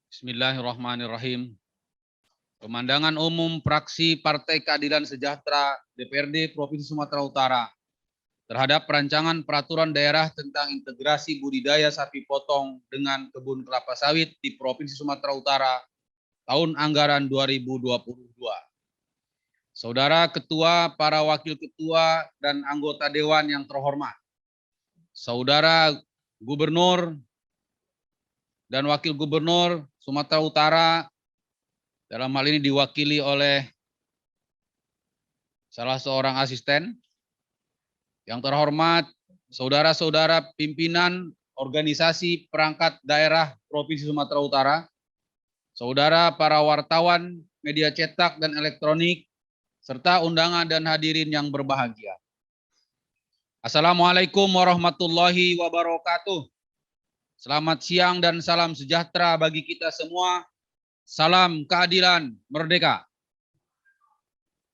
Bismillahirrahmanirrahim. Pemandangan umum fraksi Partai Keadilan Sejahtera DPRD Provinsi Sumatera Utara terhadap rancangan peraturan daerah tentang integrasi budidaya sapi potong dengan kebun kelapa sawit di Provinsi Sumatera Utara tahun anggaran 2022. Saudara Ketua, para Wakil Ketua, dan anggota Dewan yang terhormat, Saudara Gubernur dan Wakil Gubernur Sumatera Utara, dalam hal ini diwakili oleh salah seorang asisten. Yang terhormat, saudara-saudara pimpinan organisasi perangkat daerah Provinsi Sumatera Utara, saudara para wartawan, media cetak dan elektronik, serta undangan dan hadirin yang berbahagia. Assalamualaikum warahmatullahi wabarakatuh. Selamat siang dan salam sejahtera bagi kita semua. Salam keadilan merdeka.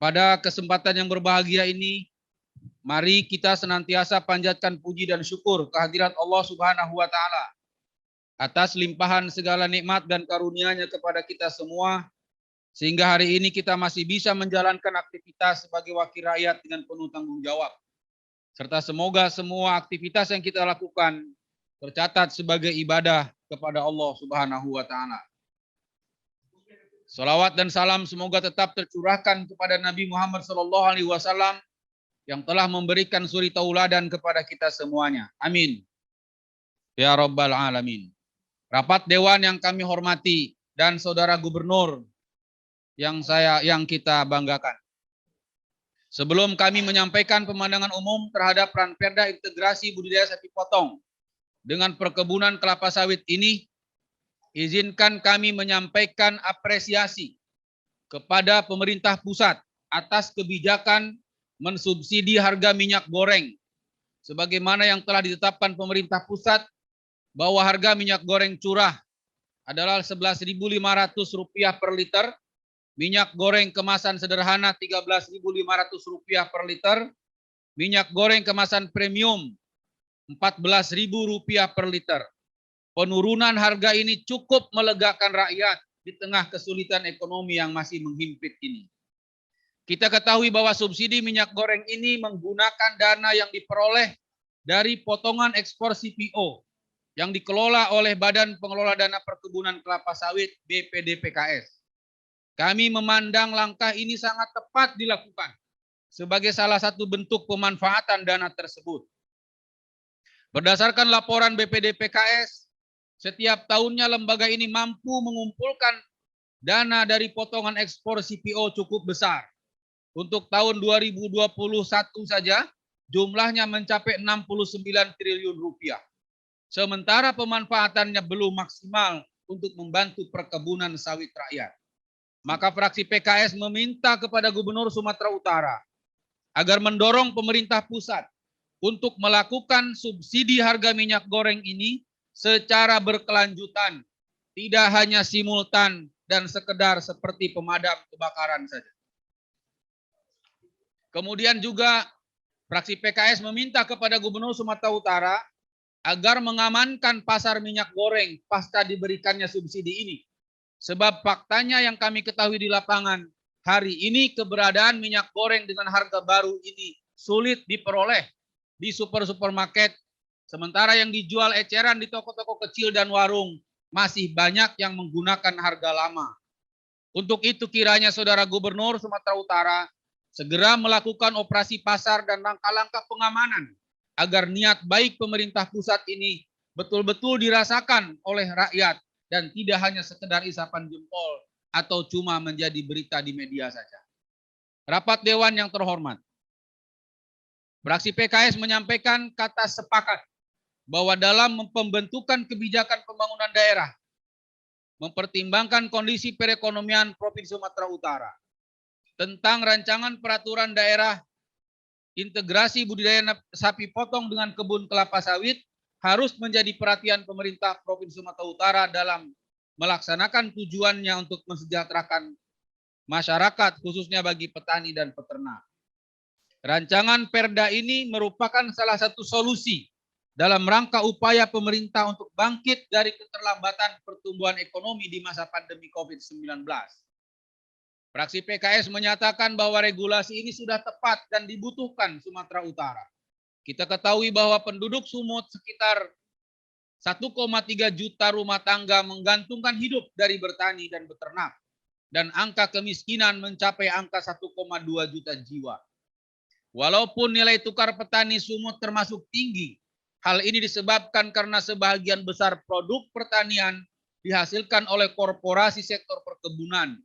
Pada kesempatan yang berbahagia ini, mari kita senantiasa panjatkan puji dan syukur kehadirat Allah Subhanahu wa Ta'ala atas limpahan segala nikmat dan karunia-Nya kepada kita semua, sehingga hari ini kita masih bisa menjalankan aktivitas sebagai wakil rakyat dengan penuh tanggung jawab. Serta semoga semua aktivitas yang kita lakukan tercatat sebagai ibadah kepada Allah Subhanahu wa Ta'ala. Salawat dan salam semoga tetap tercurahkan kepada Nabi Muhammad SAW yang telah memberikan suri tauladan kepada kita semuanya. Amin. Ya Rabbal Alamin. Rapat Dewan yang kami hormati dan Saudara Gubernur yang kita banggakan. Sebelum kami menyampaikan pemandangan umum terhadap Ranperda integrasi budidaya sapi potong dengan perkebunan kelapa sawit ini, izinkan kami menyampaikan apresiasi kepada pemerintah pusat atas kebijakan mensubsidi harga minyak goreng sebagaimana yang telah ditetapkan pemerintah pusat bahwa harga minyak goreng curah adalah Rp11.500 per liter, minyak goreng kemasan sederhana Rp13.500 per liter, minyak goreng kemasan premium Rp14.000 per liter. Penurunan harga ini cukup melegakan rakyat di tengah kesulitan ekonomi yang masih menghimpit ini. Kita ketahui bahwa subsidi minyak goreng ini menggunakan dana yang diperoleh dari potongan ekspor CPO yang dikelola oleh Badan Pengelola Dana Perkebunan Kelapa Sawit BPDPKS. Kami memandang langkah ini sangat tepat dilakukan sebagai salah satu bentuk pemanfaatan dana tersebut. Berdasarkan laporan BPDPKS, setiap tahunnya lembaga ini mampu mengumpulkan dana dari potongan ekspor CPO cukup besar. Untuk tahun 2021 saja jumlahnya mencapai Rp69 triliun. Sementara pemanfaatannya belum maksimal untuk membantu perkebunan sawit rakyat. Maka fraksi PKS meminta kepada Gubernur Sumatera Utara agar mendorong pemerintah pusat untuk melakukan subsidi harga minyak goreng ini secara berkelanjutan, tidak hanya simultan dan sekedar seperti pemadam kebakaran saja. Kemudian juga fraksi PKS meminta kepada Gubernur Sumatera Utara agar mengamankan pasar minyak goreng pasca diberikannya subsidi ini. Sebab faktanya yang kami ketahui di lapangan, hari ini keberadaan minyak goreng dengan harga baru ini sulit diperoleh di supermarket. Sementara yang dijual eceran di toko-toko kecil dan warung masih banyak yang menggunakan harga lama. Untuk itu kiranya Saudara Gubernur Sumatera Utara segera melakukan operasi pasar dan langkah-langkah pengamanan agar niat baik pemerintah pusat ini betul-betul dirasakan oleh rakyat dan tidak hanya sekedar isapan jempol atau cuma menjadi berita di media saja. Rapat Dewan yang terhormat, fraksi PKS menyampaikan kata sepakat bahwa dalam pembentukan kebijakan pembangunan daerah, mempertimbangkan kondisi perekonomian Provinsi Sumatera Utara, tentang rancangan peraturan daerah integrasi budidaya sapi potong dengan kebun kelapa sawit harus menjadi perhatian pemerintah Provinsi Sumatera Utara dalam melaksanakan tujuannya untuk mensejahterakan masyarakat, khususnya bagi petani dan peternak. Rancangan Perda ini merupakan salah satu solusi dalam rangka upaya pemerintah untuk bangkit dari keterlambatan pertumbuhan ekonomi di masa pandemi COVID-19. Fraksi PKS menyatakan bahwa regulasi ini sudah tepat dan dibutuhkan Sumatera Utara. Kita ketahui bahwa penduduk Sumut sekitar 1,3 juta rumah tangga menggantungkan hidup dari bertani dan beternak. Dan angka kemiskinan mencapai angka 1,2 juta jiwa. Walaupun nilai tukar petani Sumut termasuk tinggi, hal ini disebabkan karena sebagian besar produk pertanian dihasilkan oleh korporasi sektor perkebunan,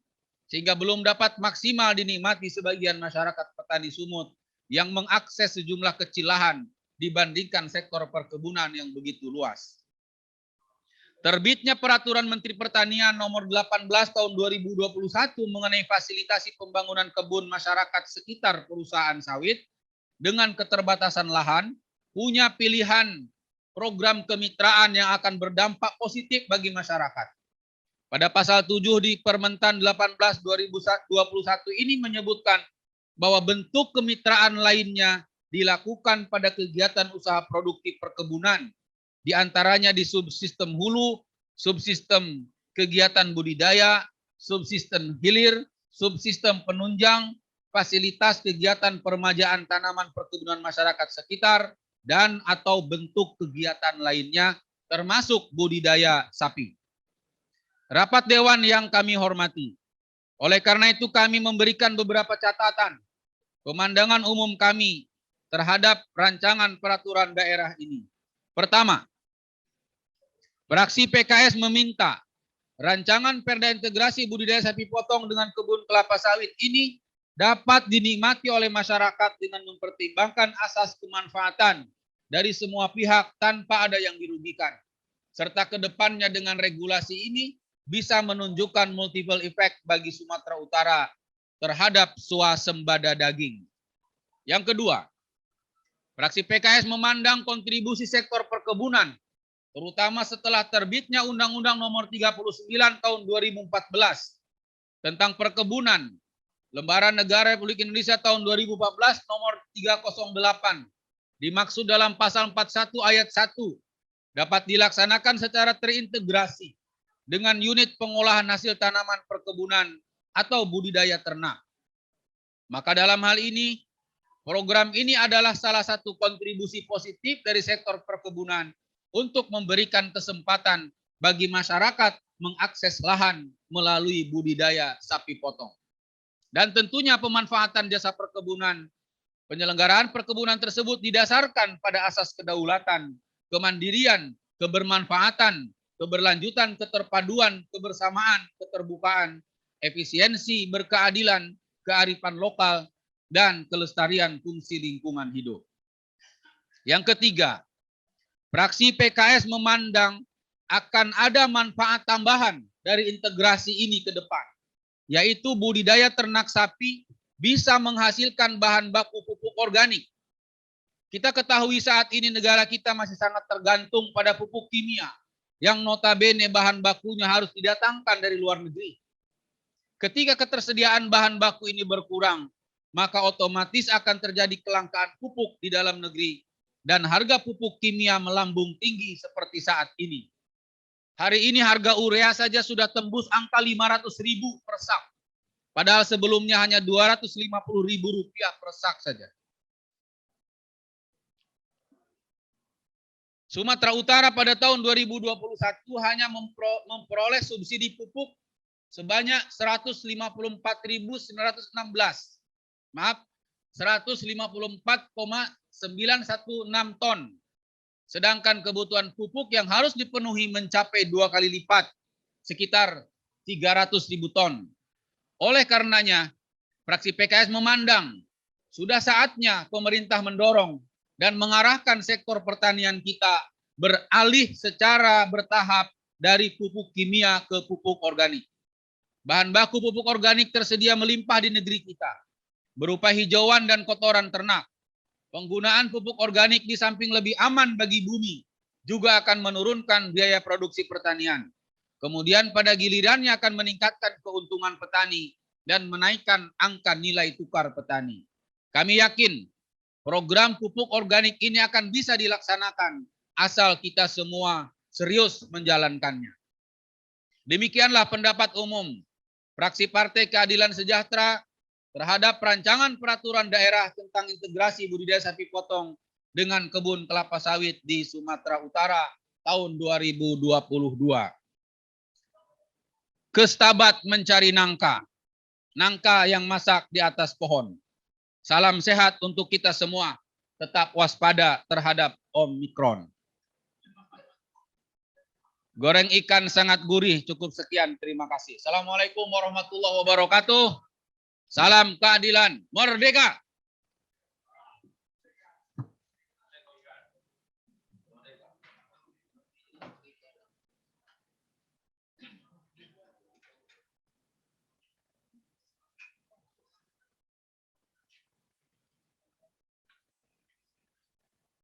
sehingga belum dapat maksimal dinikmati sebagian masyarakat petani Sumut yang mengakses sejumlah kecil lahan dibandingkan sektor perkebunan yang begitu luas. Terbitnya Peraturan Menteri Pertanian Nomor 18 Tahun 2021 mengenai fasilitasi pembangunan kebun masyarakat sekitar perusahaan sawit dengan keterbatasan lahan, punya pilihan program kemitraan yang akan berdampak positif bagi masyarakat. Pada pasal 7 di Permentan 18 2021 ini menyebutkan bahwa bentuk kemitraan lainnya dilakukan pada kegiatan usaha produktif perkebunan, di antaranya di subsistem hulu, subsistem kegiatan budidaya, subsistem hilir, subsistem penunjang, fasilitas kegiatan peremajaan tanaman perkebunan masyarakat sekitar, dan atau bentuk kegiatan lainnya termasuk budidaya sapi. Rapat Dewan yang kami hormati, oleh karena itu kami memberikan beberapa catatan pemandangan umum kami terhadap rancangan peraturan daerah ini. Pertama, fraksi PKS meminta rancangan Perda Integrasi Budidaya Sapi Potong dengan Kebun Kelapa Sawit ini dapat dinikmati oleh masyarakat dengan mempertimbangkan asas kemanfaatan dari semua pihak tanpa ada yang dirugikan. Serta kedepannya dengan regulasi ini bisa menunjukkan multiple effect bagi Sumatera Utara terhadap swasembada daging. Yang kedua, fraksi PKS memandang kontribusi sektor perkebunan, terutama setelah terbitnya Undang-Undang Nomor 39 Tahun 2014 tentang perkebunan, Lembaran Negara Republik Indonesia Tahun 2014 Nomor 308, dimaksud dalam pasal 41 ayat 1, dapat dilaksanakan secara terintegrasi dengan unit pengolahan hasil tanaman perkebunan atau budidaya ternak. Maka dalam hal ini, program ini adalah salah satu kontribusi positif dari sektor perkebunan untuk memberikan kesempatan bagi masyarakat mengakses lahan melalui budidaya sapi potong. Dan tentunya pemanfaatan jasa perkebunan, penyelenggaraan perkebunan tersebut didasarkan pada asas kedaulatan, kemandirian, kebermanfaatan, keberlanjutan, keterpaduan, kebersamaan, keterbukaan, efisiensi, berkeadilan, kearifan lokal, dan kelestarian fungsi lingkungan hidup. Yang ketiga, fraksi PKS memandang akan ada manfaat tambahan dari integrasi ini ke depan, yaitu budidaya ternak sapi bisa menghasilkan bahan baku pupuk organik. Kita ketahui saat ini negara kita masih sangat tergantung pada pupuk kimia, yang notabene bahan bakunya harus didatangkan dari luar negeri. Ketika ketersediaan bahan baku ini berkurang, maka otomatis akan terjadi kelangkaan pupuk di dalam negeri dan harga pupuk kimia melambung tinggi seperti saat ini. Hari ini harga urea saja sudah tembus angka 500.000 per sak. Padahal sebelumnya hanya Rp250.000 per sak saja. Sumatera Utara pada tahun 2021 hanya memperoleh subsidi pupuk sebanyak 154.916. Maaf, 154,916 ton. Sedangkan kebutuhan pupuk yang harus dipenuhi mencapai 2 kali lipat, sekitar 300.000 ton. Oleh karenanya, fraksi PKS memandang sudah saatnya pemerintah mendorong dan mengarahkan sektor pertanian kita beralih secara bertahap dari pupuk kimia ke pupuk organik. Bahan baku pupuk organik tersedia melimpah di negeri kita, berupa hijauan dan kotoran ternak. Penggunaan pupuk organik di samping lebih aman bagi bumi, juga akan menurunkan biaya produksi pertanian. Kemudian pada gilirannya akan meningkatkan keuntungan petani dan menaikkan angka nilai tukar petani. Kami yakin program pupuk organik ini akan bisa dilaksanakan asal kita semua serius menjalankannya. Demikianlah pendapat umum fraksi Partai Keadilan Sejahtera terhadap rancangan peraturan daerah tentang integrasi budidaya sapi potong dengan kebun kelapa sawit di Sumatera Utara tahun 2022. Kestabat mencari nangka, nangka yang masak di atas pohon. Salam sehat untuk kita semua, tetap waspada terhadap Omikron. Goreng ikan sangat gurih, cukup sekian, terima kasih. Assalamualaikum warahmatullahi wabarakatuh. Salam keadilan, merdeka.